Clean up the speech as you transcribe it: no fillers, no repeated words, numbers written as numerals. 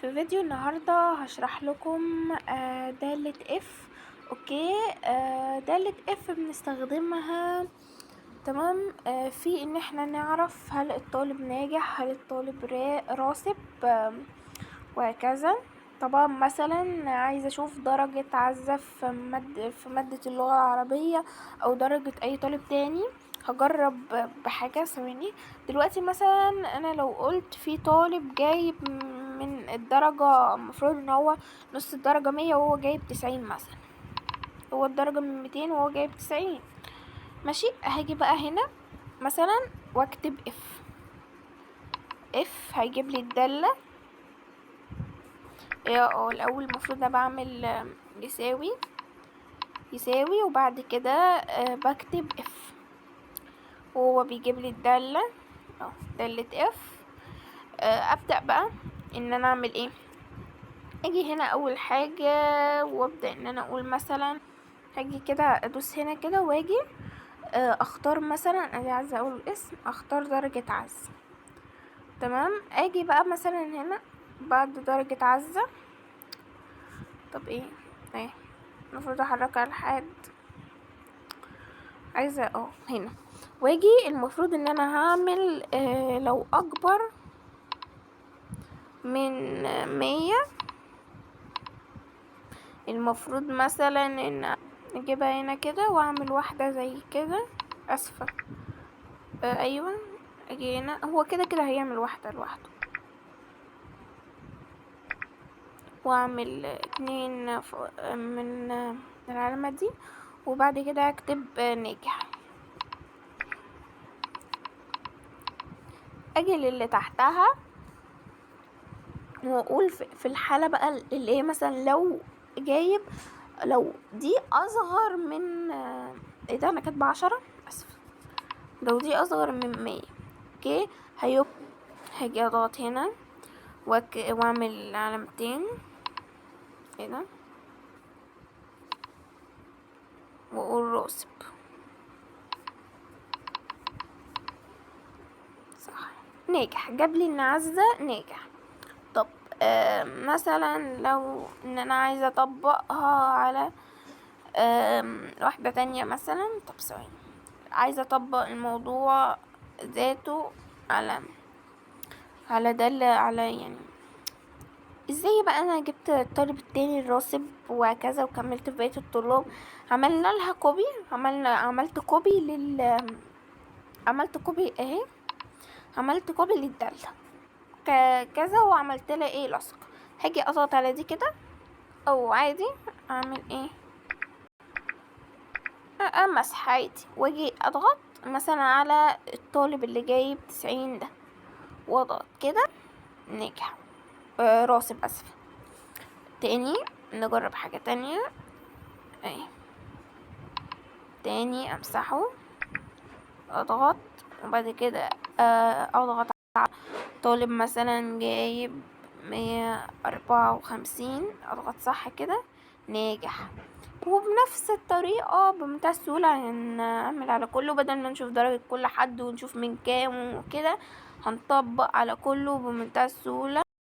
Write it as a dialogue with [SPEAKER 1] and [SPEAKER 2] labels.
[SPEAKER 1] في فيديو النهاردة هشرح لكم دالة اف. اوكي. دالة اف بنستخدمها تمام في ان احنا نعرف هل الطالب ناجح، هل الطالب راسب، وهكذا. طبعا مثلا عايزة اشوف درجة عزة في مادة اللغة العربية او درجة اي طالب تاني. هجرب بحاجة ثواني. دلوقتي مثلا انا لو قلت في طالب جايب من الدرجة، المفروض ان هو نص الدرجة 100 وهو جايب 90 مثلا، هو الدرجة من 200 وهو جايب 90. ماشي، هاجي بقى هنا مثلا واكتب اف هيجيب لي الدالة. الاول المفروض انا بعمل يساوي وبعد كده بكتب اف وهو بيجيب لي الدالة دالة اف. ابدأ بقى ان انا اعمل ايه. اجي هنا اول حاجة وابدأ ان انا اقول مثلا، هاجي كده ادوس هنا كده واجي اختار مثلا، انا عايزة اقول الاسم، اختار درجة عزة. تمام، اجي بقى مثلا هنا بعد درجة عزة، طب ايه المفروض احركها لحد، عايزة هنا واجي. المفروض ان انا هعمل لو اكبر من 100، المفروض مثلا ان اجيبها هنا كده واعمل واحدة زي كده، اسفة. ايوه، اجي هنا، هو كده هيعمل واحدة لوحده، واعمل 2 من العلامة دي، وبعد كده اكتب ناجح. اجي للي تحتها واقول في الحالة بقى اللي هي مثلا لو دي اصغر من ايه ده، انا كاتبه 10، اسف. لو دي اصغر من 100، اوكي، هاجي اضغط هنا واعمل علامتين كده واقول راسب، صح، ناجح، جاب لي ان عزة ناجح. طب مثلا لو ان انا عايزة اطبقها على واحدة تانية مثلا، طب ثواني، عايزة اطبق الموضوع ذاته على دالة على يعني ازاي بقى انا جبت الطالب التاني الراسب وهكذا وكملت في بقية الطلاب. عملنا لها كوبي، عملت كوبي عملت كوبي اهي، عملت كوبي للدالة كذا وعملت لها لصق. هاجي اضغط على دي كده، او عادي اعمل امسح عادي، واجي اضغط مثلا على الطالب اللي جايب 90 ده واضغط كده ناجح، راسب، اسفة. تاني نجرب حاجة تانية، تاني امسحه، اضغط، وبعد كده اضغط على طالب مثلا جايب 154، اضغط صح كده ناجح. وبنفس الطريقة بمنتهى السهولة هنعمل على كله، بدل ما نشوف درجة كل حد ونشوف من كام وكده، هنطبق على كله بمنتهى السهولة.